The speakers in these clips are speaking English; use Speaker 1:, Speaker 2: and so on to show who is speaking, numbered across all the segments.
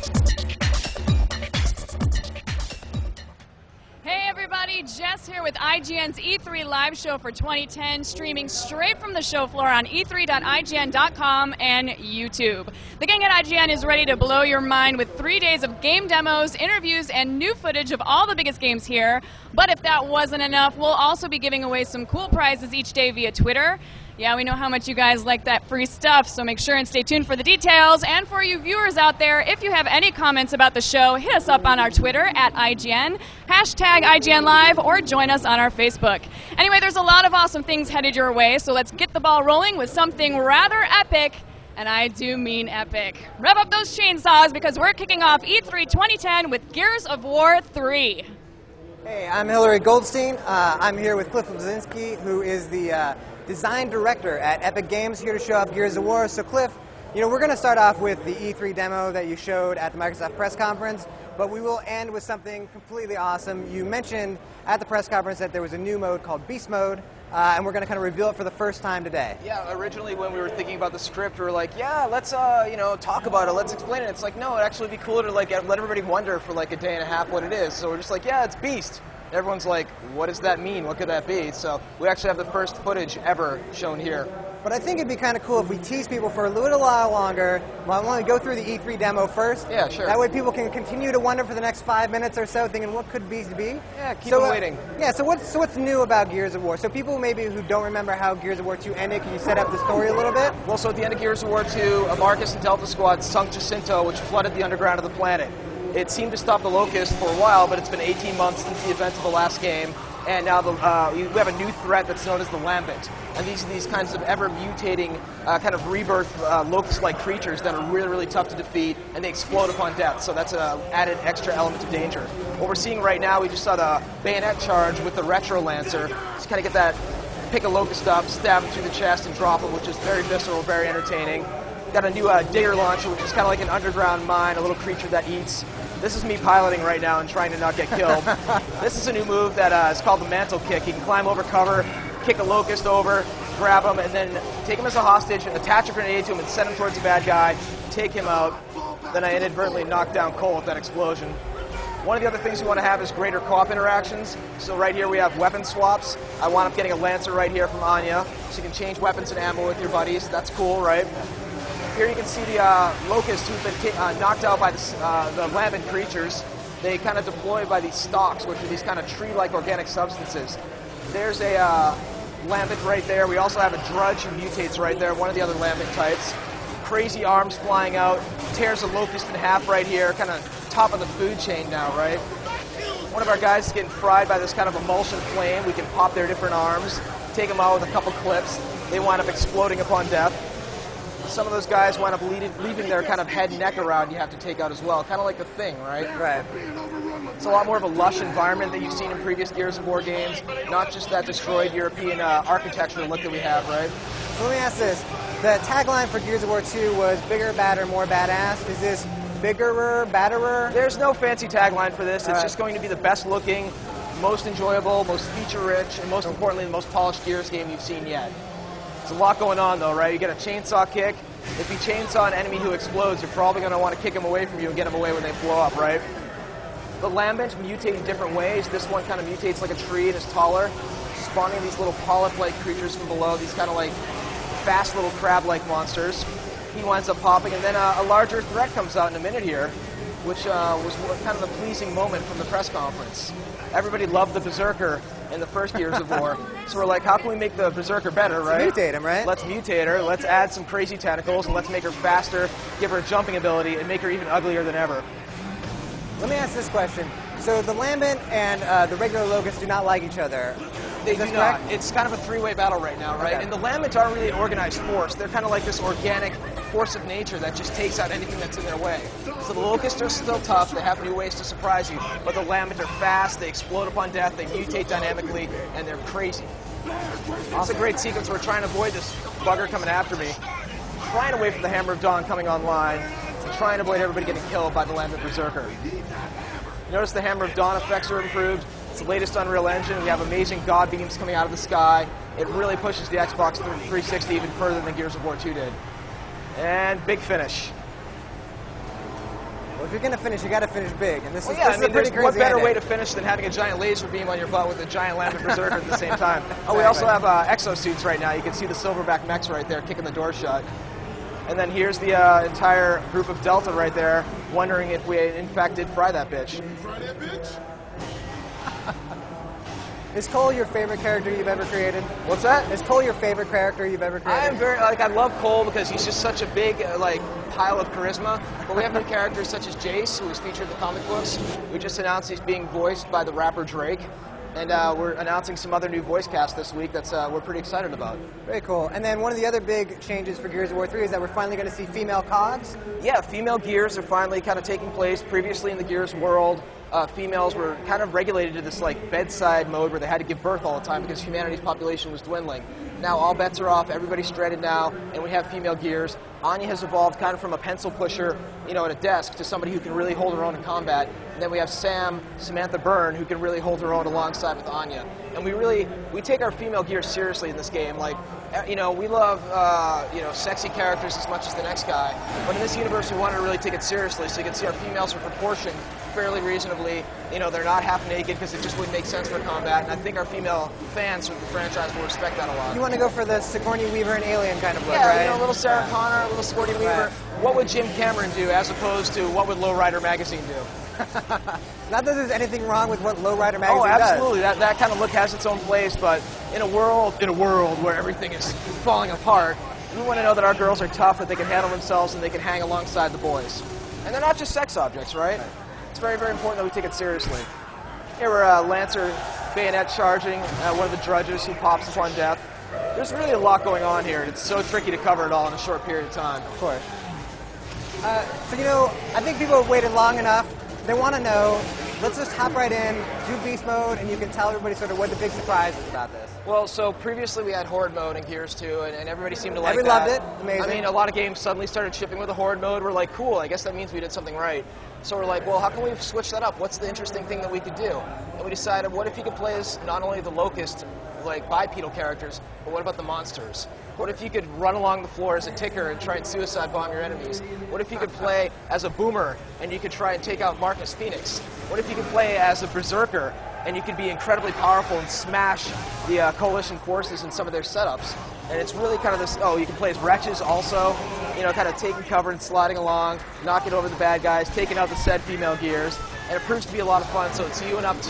Speaker 1: Hey everybody, Jess here with IGN's E3 live show for 2010, streaming straight from the show floor on e3.ign.com and YouTube. The gang at IGN is ready to blow your mind with 3 days of game demos, interviews, and new footage of all the biggest games here. But if that wasn't enough, we'll also be giving away some cool prizes each day via Twitter. Yeah, we know how much you guys like that free stuff, so make sure and stay tuned for the details. And for you viewers out there, if you have any comments about the show, hit us up on our Twitter at IGN, hashtag IGN Live, or join us on our Facebook. Anyway, there's a lot of awesome things headed your way, so let's get the ball rolling with something rather epic, and I do mean epic. Rev up those chainsaws because we're kicking off E3 2010 with Gears of War 3.
Speaker 2: Hey, I'm Hillary Goldstein. I'm here with Cliff Blazinski, who is the design director at Epic Games, here to show off Gears of War. So Cliff, you know, we're going to start off with the E3 demo that you showed at the Microsoft press conference, but we will end with something completely awesome. You mentioned at the press conference that there was a new mode called Beast Mode, and we're going to kind of reveal it for the first time today.
Speaker 3: Yeah, originally when we were thinking about the script, we were like, yeah, let's you know, talk about it, let's explain it. It's like, no, it'd actually be cooler to like let everybody wonder for like a day and a half what it is. So we're just like, yeah, it's Beast. Everyone's like, what does that mean? What could that be? So we actually have the first footage ever shown here.
Speaker 2: But I think it'd be kind of cool if we tease people for a little while longer. Well, I want to go through the E3 demo first.
Speaker 3: Yeah, sure.
Speaker 2: That way people can continue to wonder for the next 5 minutes or so, thinking what could Beast be.
Speaker 3: Yeah, keep them waiting.
Speaker 2: Yeah, so what's new about Gears of War? So people maybe who don't remember how Gears of War 2 ended, can you set up the story a little bit?
Speaker 3: Well, so at the end of Gears of War 2, Marcus and Delta Squad sunk Jacinto, which flooded the underground of the planet. It seemed to stop the Locust for a while, but it's been 18 months since the events of the last game, and now we have a new threat that's known as the Lambent. And these are these kinds of ever-mutating, kind of rebirth Locust-like creatures that are really, really tough to defeat, and they explode upon death, so that's an added extra element of danger. What we're seeing right now, we just saw the bayonet charge with the Retro Lancer, just kind of get that, pick a Locust up, stab him through the chest, and drop him, which is very visceral, very entertaining. Got a new digger launcher, which is kind of like an underground mine, a little creature that eats. This is me piloting right now and trying to not get killed. This is a new move that is called the mantle kick. You can climb over cover, kick a Locust over, grab him, and then take him as a hostage, attach a grenade to him, and send him towards a bad guy, take him out. Then I inadvertently knocked down Cole with that explosion. One of the other things we want to have is greater co-op interactions. So right here we have weapon swaps. I wound up getting a Lancer right here from Anya, so you can change weapons and ammo with your buddies. That's cool, right? Here you can see the Locusts who've been knocked out by the Lambent creatures. They kind of deploy by these stalks, which are these kind of tree-like organic substances. There's a Lambent right there. We also have a Drudge who mutates right there, one of the other Lambent types. Crazy arms flying out, tears a Locust in half right here, kind of top of the food chain now, right? One of our guys is getting fried by this kind of emulsion flame. We can pop their different arms, take them out with a couple clips. They wind up exploding upon death. Some of those guys wind up leaving their kind of head and neck around you have to take out as well, kind of like the Thing, right?
Speaker 2: Right.
Speaker 3: It's a lot more of a lush environment that you've seen in previous Gears of War games, not just that destroyed European architecture look that we have, right?
Speaker 2: So let me ask this. The tagline for Gears of War 2 was bigger, badder, more badass. Is this biggerer, badderer?
Speaker 3: There's no fancy tagline for this. It's just going to be the best looking, most enjoyable, most feature-rich, and most importantly, the most polished Gears game you've seen yet. There's a lot going on though, right? You get a chainsaw kick. If you chainsaw an enemy who explodes, you're probably going to want to kick him away from you and get him away when they blow up, right? The Lambent mutate in different ways. This one kind of mutates like a tree and is taller, spawning these little polyp-like creatures from below, these kind of like fast little crab-like monsters. He winds up popping, and then a larger threat comes out in a minute here, which was kind of the pleasing moment from the press conference. Everybody loved the Berserker in the first Gears of War, so we're like, how can we make the Berserker better, right?
Speaker 2: Let's mutate him, right?
Speaker 3: Let's mutate her, let's add some crazy tentacles, and let's make her faster, give her a jumping ability, and make her even uglier than ever.
Speaker 2: Let me ask this question. So the Lambent and the regular Locusts do not like each other.
Speaker 3: They do not. It's kind of a three-way battle right now, right?
Speaker 2: Okay.
Speaker 3: And the Lambent aren't really an organized force. They're kind of like this organic force of nature that just takes out anything that's in their way. So the Locusts are still tough. They have new ways to surprise you. But the Lambent are fast. They explode upon death. They mutate dynamically. And they're crazy. It's a great sequence. We're trying to avoid this bugger coming after me. Trying to wait for the Hammer of Dawn coming online. And trying to avoid everybody getting killed by the Lambent Berserker. Notice the Hammer of Dawn effects are improved. It's the latest Unreal Engine. We have amazing God beams coming out of the sky. It really pushes the Xbox 360 even further than Gears of War 2 did. And big finish.
Speaker 2: Well, if you're going to finish, you got to finish big, and this
Speaker 3: Well,
Speaker 2: is,
Speaker 3: yeah,
Speaker 2: this
Speaker 3: I
Speaker 2: is a
Speaker 3: mean,
Speaker 2: pretty
Speaker 3: there's
Speaker 2: crazy
Speaker 3: what better
Speaker 2: ending.
Speaker 3: way to finish than having a giant laser beam on your butt with a giant lambent berserker at the same time. Oh, we
Speaker 2: Exactly.
Speaker 3: also have exosuits right now. You can see the silverback mechs right there kicking the door shut. And then here's the entire group of Delta right there, wondering if we in fact did fry that bitch.
Speaker 4: Fry that bitch?
Speaker 2: Is Cole your favorite character you've ever created?
Speaker 3: What's that?
Speaker 2: Is Cole your favorite character you've ever created?
Speaker 3: I am very, I love Cole because he's just such a big, pile of charisma. But we have new characters such as Jace, who was featured in the comic books. We just announced he's being voiced by the rapper Drake. And we're announcing some other new voice cast this week that's we're pretty excited about.
Speaker 2: Very cool. And then one of the other big changes for Gears of War 3 is that we're finally going to see female cogs.
Speaker 3: Yeah, female Gears are finally kind of taking place. Previously in the Gears world, females were kind of regulated to this bedside mode where they had to give birth all the time because humanity's population was dwindling. Now all bets are off, everybody's stranded now, and we have female Gears. Anya has evolved kind of from a pencil pusher, at a desk to somebody who can really hold her own in combat. And then we have Samantha Byrne, who can really hold her own alongside with Anya. And we take our female Gears seriously in this game. We love, sexy characters as much as the next guy. But in this universe, we wanted to really take it seriously. So you can see our females are proportioned fairly reasonably. They're not half naked because it just wouldn't make sense for combat. And I think our female fans of the franchise will respect that a lot.
Speaker 2: You want to go for the Sigourney Weaver and Alien kind of look,
Speaker 3: Yeah,
Speaker 2: right?
Speaker 3: a little Sarah Connor, a little Sigourney Weaver.
Speaker 2: Right.
Speaker 3: What would Jim Cameron do as opposed to what would Lowrider Magazine do?
Speaker 2: Not that there's anything wrong with what Lowrider Magazine
Speaker 3: Oh, absolutely.
Speaker 2: does.
Speaker 3: That kind of look has its own place, but in a world where everything is falling apart, we want to know that our girls are tough, that they can handle themselves, and they can hang alongside the boys. And they're not just sex objects, right? It's very, very important that we take it seriously. Here we're Lancer bayonet charging one of the drudges who pops upon death. There's really a lot going on here, and it's so tricky to cover it all in a short period of time.
Speaker 2: Of course. I think people have waited long enough. They want to know. Let's just hop right in, do Beast Mode, and you can tell everybody sort of what the big surprise is about this.
Speaker 3: Well, so previously we had Horde Mode in Gears 2, and everybody seemed to like that.
Speaker 2: Everybody loved it. Amazing.
Speaker 3: I mean, a lot of games suddenly started shipping with a Horde Mode. We're like, cool, I guess that means we did something right. So we're like, well, how can we switch that up? What's the interesting thing that we could do? And we decided, what if you could play as not only the Locust, bipedal characters, but what about the monsters? What if you could run along the floor as a ticker and try and suicide bomb your enemies? What if you could play as a boomer and you could try and take out Marcus Phoenix? What if you could play as a berserker and you could be incredibly powerful and smash the coalition forces in some of their setups? And it's really kind of this, you can play as wretches also, kind of taking cover and sliding along, knocking over the bad guys, taking out the said female Gears, and it proves to be a lot of fun. So it's you and up to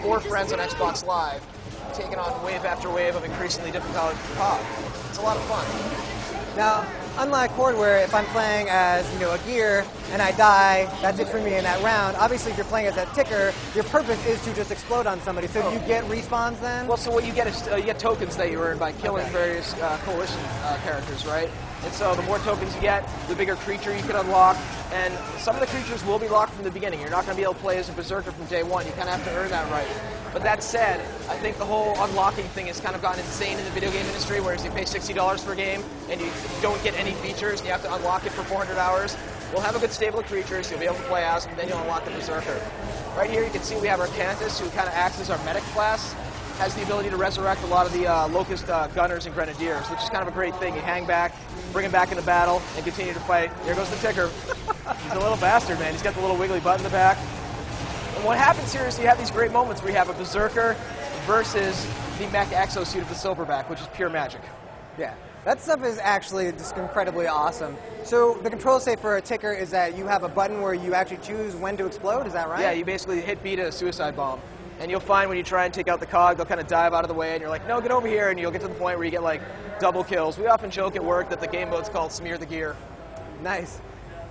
Speaker 3: 4 friends on Xbox Live, taking on wave after wave of increasingly difficult COD. It's a lot of fun.
Speaker 2: Now, unlike Horde, where if I'm playing as a gear and I die, that's it for me in that round. Obviously, if you're playing as that ticker, your purpose is to just explode on somebody. So do you get respawns then?
Speaker 3: Well, so what you get is you get tokens that you earn by killing various coalition characters, right? And so the more tokens you get, the bigger creature you can unlock. And some of the creatures will be locked from the beginning. You're not going to be able to play as a berserker from day one. You kind of have to earn that right. But that said, I think the whole unlocking thing has kind of gotten insane in the video game industry, whereas you pay $60 for a game and you don't get any features and you have to unlock it for 400 hours. We'll have a good stable of creatures, you'll be able to play as them, then you'll unlock the berserker. Right here you can see we have our Cantus, who kind of acts as our medic class, has the ability to resurrect a lot of the Locust gunners and grenadiers, which is kind of a great thing. You hang back, bring him back into battle, and continue to fight. There goes the ticker. He's a little bastard, man. He's got the little wiggly butt in the back. And what happens here is you have these great moments where you have a berserker versus the mech exosuit of the Silverback, which is pure magic.
Speaker 2: Yeah, that stuff is actually just incredibly awesome. So the control say for a ticker is that you have a button where you actually choose when to explode, is that right?
Speaker 3: Yeah, you basically hit B to suicide bomb. And you'll find when you try and take out the cog, they'll kind of dive out of the way, and you're like, no, get over here, and you'll get to the point where you get double kills. We often joke at work that the game mode's called Smear the Gear.
Speaker 2: Nice.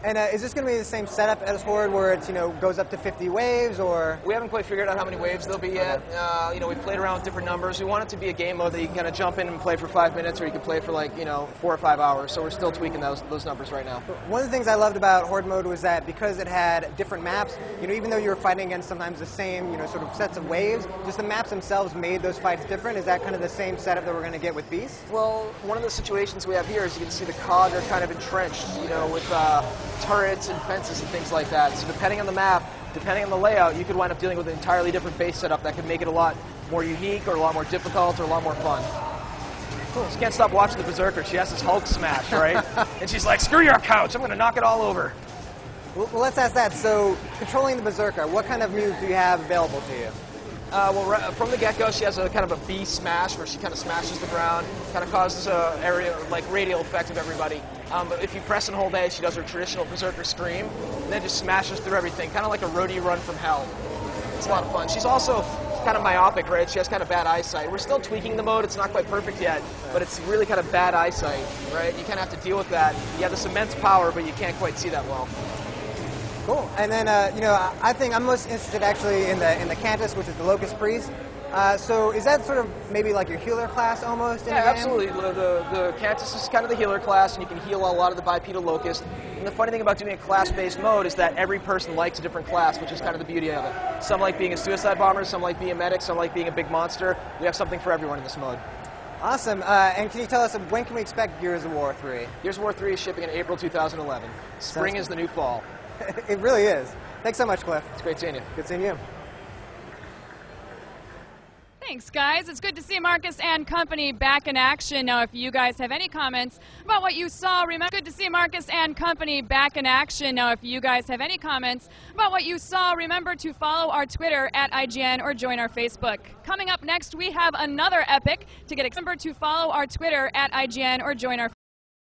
Speaker 2: And is this going to be the same setup as Horde, where it's goes up to 50 waves, or?
Speaker 3: We haven't quite figured out how many waves there'll be yet. We've played around with different numbers. We want it to be a game mode that you can kind of jump in and play for 5 minutes, or you can play for 4 or 5 hours. So we're still tweaking those numbers right now.
Speaker 2: One of the things I loved about Horde mode was that because it had different maps, even though you were fighting against sometimes the same, sort of sets of waves, just the maps themselves made those fights different. Is that kind of the same setup that we're going to get with Beast?
Speaker 3: Well, one of the situations we have here is you can see the cog are kind of entrenched, with turrets and fences and things like that. So depending on the map, depending on the layout, you could wind up dealing with an entirely different base setup that could make it a lot more unique or a lot more difficult or a lot more fun. Cool. She can't stop watching the Berserker. She has this Hulk smash, right? And she's like, screw your couch, I'm going to knock it all over.
Speaker 2: Well, let's ask that. So, controlling the Berserker, what kind of moves do you have available to you?
Speaker 3: From the get-go, she has a kind of a B smash where she kind of smashes the ground, kind of causes a area like radial effect of everybody. But if you press and hold A, she does her traditional Berserker Scream, and then just smashes through everything, kind of like a roadie run from hell. It's a lot of fun. She's also kind of myopic, right? She has kind of bad eyesight. We're still tweaking the mode. It's not quite perfect yet, but it's really kind of bad eyesight, right? You kind of have to deal with that. You have this immense power, but you can't quite see that well.
Speaker 2: Cool. And then, I think I'm most interested actually in the Cantus, which is the Locust Priest. So is that sort of maybe like your healer class almost?
Speaker 3: Yeah, absolutely. The Cantus is kind of the healer class, and you can heal a lot of the bipedal Locust. And the funny thing about doing a class-based mode is that every person likes a different class, which is kind of the beauty of it. Some like being a suicide bomber, some like being a medic, some like being a big monster. We have something for everyone in this mode.
Speaker 2: Awesome. And can you tell us when can we expect Gears of War 3?
Speaker 3: Gears of War 3 is shipping in April 2011. Spring is the new fall.
Speaker 2: It really is. Thanks so much, Cliff.
Speaker 3: It's great seeing you.
Speaker 2: Good seeing you.
Speaker 1: Thanks, guys. It's good to see Marcus and company back in action. Now, if you guys have any comments about what you saw, remember, good to see Marcus and company back in action. Now, if you guys have any comments about what you saw, remember to follow our Twitter at IGN or join our Facebook. Coming up next, we have another epic. To get remember to follow our Twitter at IGN or join our